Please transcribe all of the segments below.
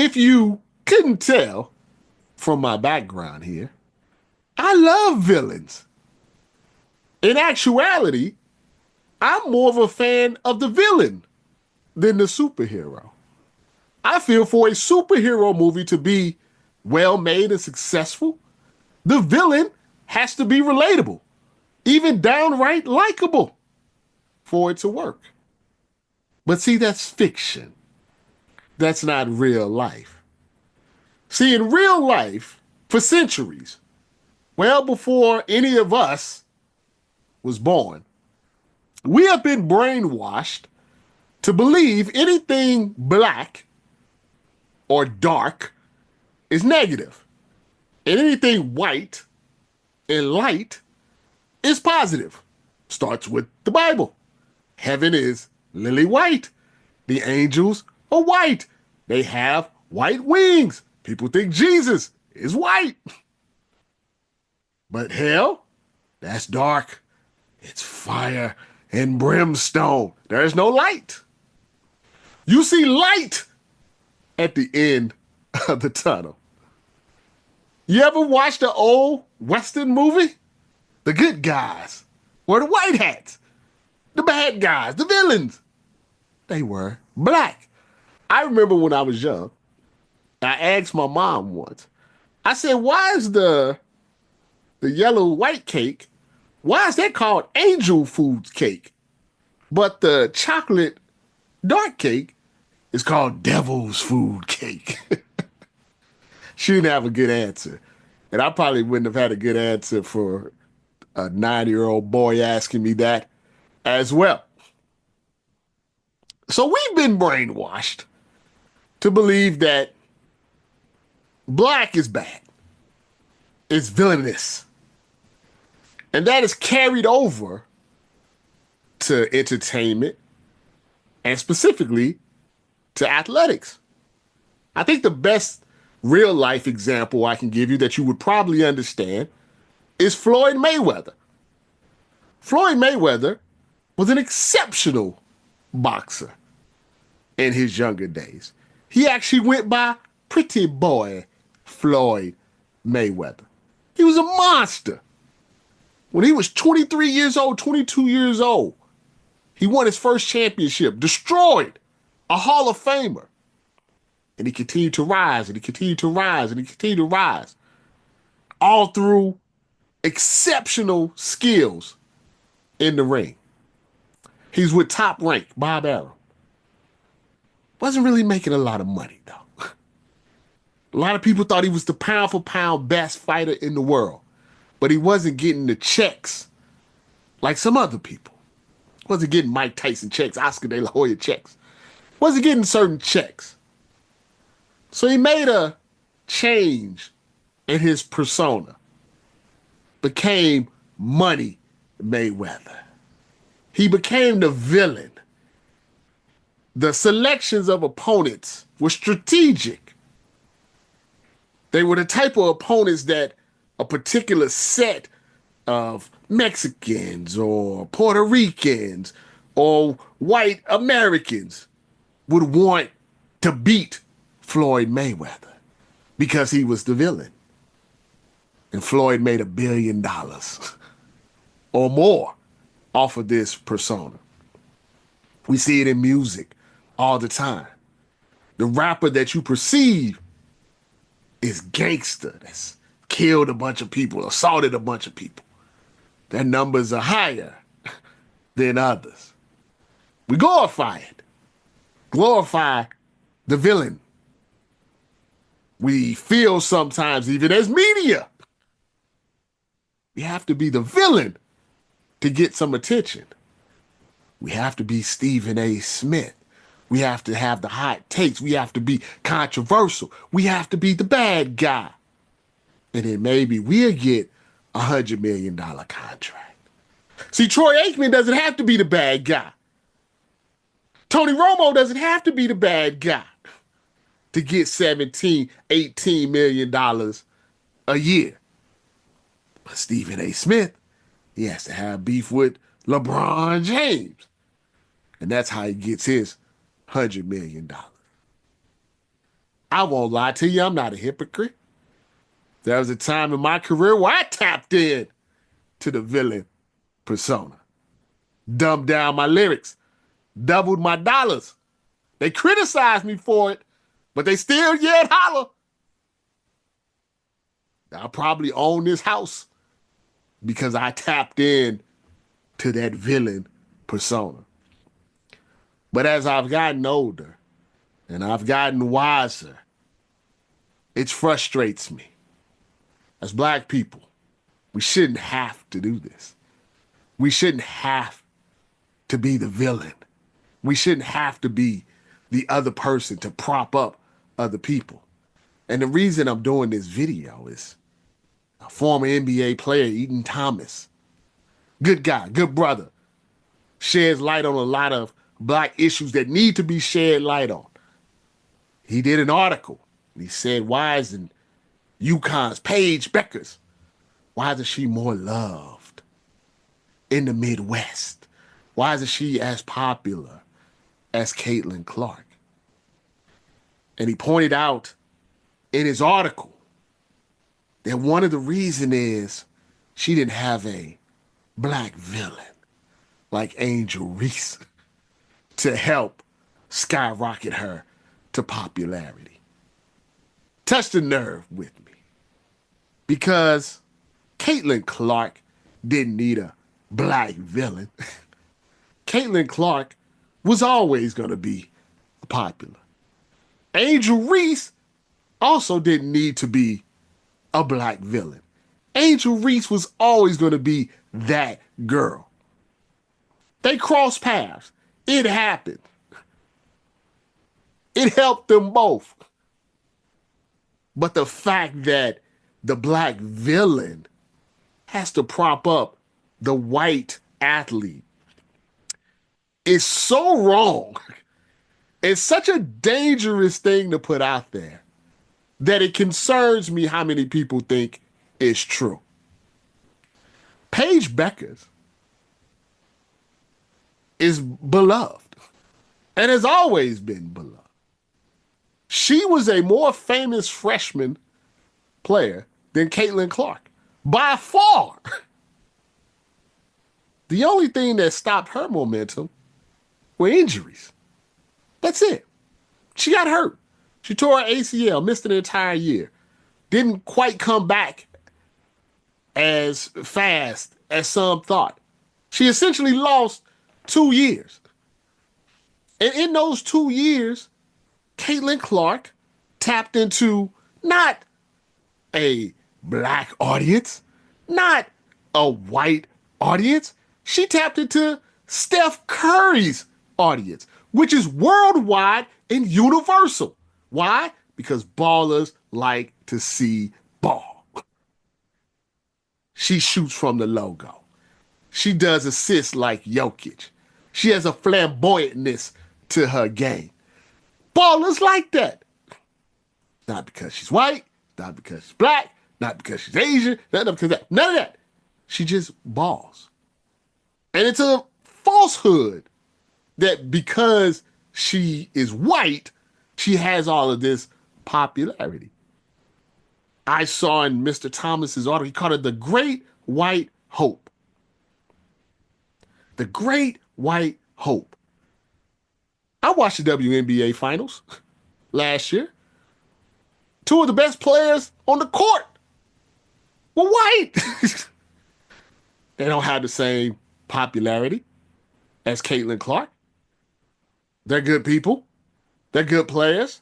If you couldn't tell from my background here, I love villains. In actuality, I'm more of a fan of the villain than the superhero. I feel for a superhero movie to be well made and successful, the villain has to be relatable, even downright likable for it to work. But see, that's fiction. That's not real life. See, in real life, for centuries, well before any of us was born, we have been brainwashed to believe anything black or dark is negative, and anything white and light is positive. Starts with the Bible. Heaven is lily white. The angels are white. They have white wings. People think Jesus is white. But hell, that's dark. It's fire and brimstone. There's no light. You see light at the end of the tunnel. You ever watched an old Western movie? The good guys were the white hats. The bad guys, the villains, they were black. I remember when I was young, I asked my mom once, I said, why is the yellow white cake, why is that called angel food cake? But the chocolate dark cake is called devil's food cake. She didn't have a good answer. And I probably wouldn't have had a good answer for a 9-year-old boy asking me that as well. So we've been brainwashed to believe that black is bad. It's villainous. And that is carried over to entertainment and specifically to athletics. I think the best real life example I can give you that you would probably understand is Floyd Mayweather. Floyd Mayweather was an exceptional boxer in his younger days. He actually went by Pretty Boy Floyd Mayweather. He was a monster. When he was 23 years old, 22 years old, he won his first championship, destroyed a Hall of Famer. And he continued to rise, and he continued to rise, and he continued to rise. All through exceptional skills in the ring. He's with Top Rank, Bob Arum. Wasn't really making a lot of money, though. A lot of people thought he was the pound for pound best fighter in the world. But he wasn't getting the checks like some other people. Wasn't getting Mike Tyson checks, Oscar De La Hoya checks. Wasn't getting certain checks. So he made a change in his persona. Became Money Mayweather. He became the villain. The selections of opponents were strategic. They were the type of opponents that a particular set of Mexicans or Puerto Ricans or white Americans would want to beat Floyd Mayweather because he was the villain. And Floyd made $1 billion or more off of this persona. We see it in music all the time. The rapper that you perceive is gangster, that's killed a bunch of people, assaulted a bunch of people. Their numbers are higher than others. We glorify it. Glorify the villain. We feel sometimes, even as media, we have to be the villain to get some attention. We have to be Stephen A. Smith. We have to have the hot takes. We have to be controversial. We have to be the bad guy. And then maybe we'll get $100 million contract. See, Troy Aikman doesn't have to be the bad guy. Tony Romo doesn't have to be the bad guy to get $17, $18 million a year. But Stephen A. Smith, he has to have beef with LeBron James. And that's how he gets his $100 million. I won't lie to you, I'm not a hypocrite. There was a time in my career where I tapped in to the villain persona, dumbed down my lyrics, doubled my dollars. They criticized me for it, but they still yelled holler. I probably own this house because I tapped in to that villain persona. But as I've gotten older and I've gotten wiser, it frustrates me. As Black people, we shouldn't have to do this. We shouldn't have to be the villain. We shouldn't have to be the other person to prop up other people. And the reason I'm doing this video is a former NBA player, Eaton Thomas. Good guy, good brother. Sheds light on a lot of Black issues that need to be shed light on. He did an article. He said, why isn't UConn's Paige Bueckers, why isn't she more loved in the Midwest? Why isn't she as popular as Caitlin Clark? And he pointed out in his article that one of the reasons is she didn't have a Black villain like Angel Reese to help skyrocket her to popularity. Touched the nerve with me because Caitlin Clark didn't need a Black villain. Caitlin Clark was always going to be popular. Angel Reese also didn't need to be a Black villain. Angel Reese was always going to be that girl. They crossed paths. It happened. It helped them both. But the fact that the Black villain has to prop up the white athlete is so wrong. It's such a dangerous thing to put out there that it concerns me how many people think it's true. Paige Bueckers is beloved and has always been beloved. She was a more famous freshman player than Caitlin Clark, by far. The only thing that stopped her momentum were injuries. That's it. She got hurt. She tore her ACL, missed an entire year. Didn't quite come back as fast as some thought. She essentially lost 2 years. And in those 2 years, Caitlin Clark tapped into not a Black audience, not a white audience. She tapped into Steph Curry's audience, which is worldwide and universal. Why? Because ballers like to see ball. She shoots from the logo. She does assists like Jokic. She has a flamboyantness to her game. Ballers like that. Not because she's white, not because she's Black, not because she's Asian, not because of that. None of that. She just balls. And it's a falsehood that because she is white, she has all of this popularity. I saw in Mr. Thomas's article, he called it the Great White Hope. The Great White Hope. I watched the WNBA finals last year. 2 of the best players on the court were white. They don't have the same popularity as Caitlin Clark. They're good people. They're good players.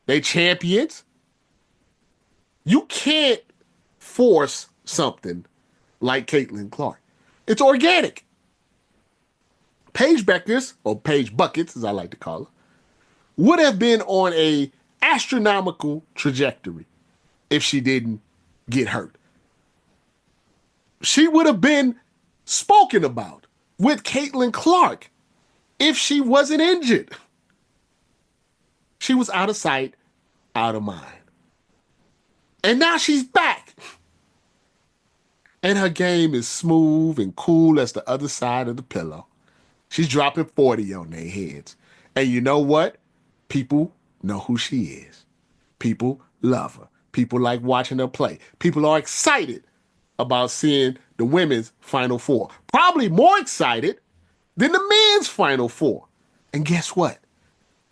They champions. You can't force something like Caitlin Clark. It's organic. Paige Bueckers, or Paige Buckets as I like to call her, would have been on a astronomical trajectory if she didn't get hurt. She would have been spoken about with Caitlin Clark if she wasn't injured. She was out of sight, out of mind. And now she's back. And her game is smooth and cool as the other side of the pillow. She's dropping 40 on their heads. And you know what? People know who she is. People love her. People like watching her play. People are excited about seeing the women's Final Four. Probably more excited than the men's Final Four. And guess what?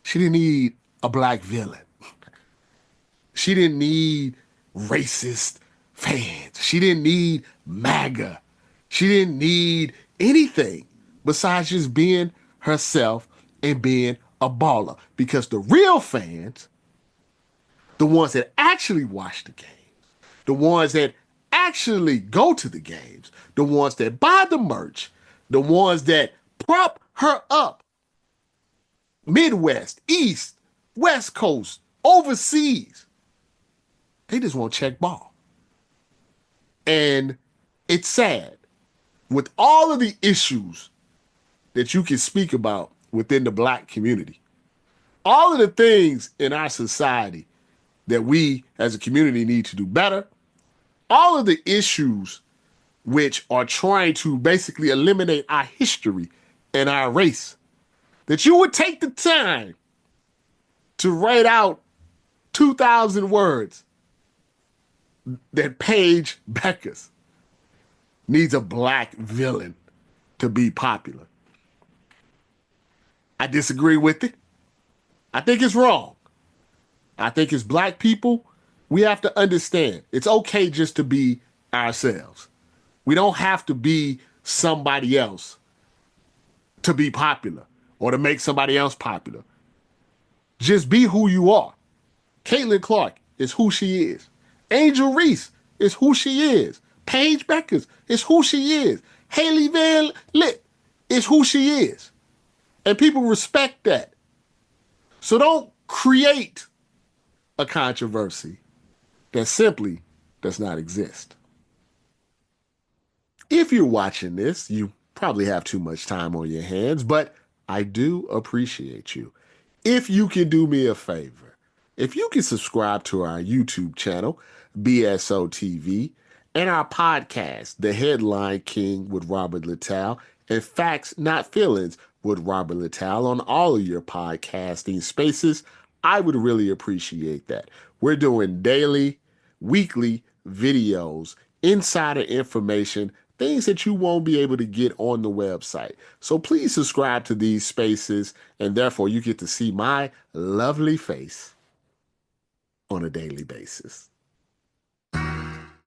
She didn't need a black villain. She didn't need racist fans. She didn't need MAGA. She didn't need anything besides just being herself and being a baller. Because the real fans, the ones that actually watch the games, the ones that actually go to the games, the ones that buy the merch, the ones that prop her up, Midwest, East, West Coast, overseas, they just want to check ball. And it's sad with all of the issues that you can speak about within the black community, all of the things in our society that we as a community need to do better, all of the issues which are trying to basically eliminate our history and our race, that you would take the time to write out 2,000 words that Paige Bueckers needs a black villain to be popular. I disagree with it. I think it's wrong. I think as black people, we have to understand it's okay just to be ourselves. We don't have to be somebody else to be popular or to make somebody else popular. Just be who you are. Caitlin Clark is who she is. Angel Reese is who she is. Paige Bueckers is who she is. Haley Van Litt is who she is. And people respect that. So don't create a controversy that simply does not exist. If you're watching this, you probably have too much time on your hands, but I do appreciate you. If you can do me a favor, if you can subscribe to our YouTube channel, BSO TV, and our podcast, The Headline King with Robert Littal, and Facts Not Feelings with Robert Littal on all of your podcasting spaces, I would really appreciate that. We're doing daily, weekly videos, insider information, things that you won't be able to get on the website. So please subscribe to these spaces, and therefore you get to see my lovely face on a daily basis.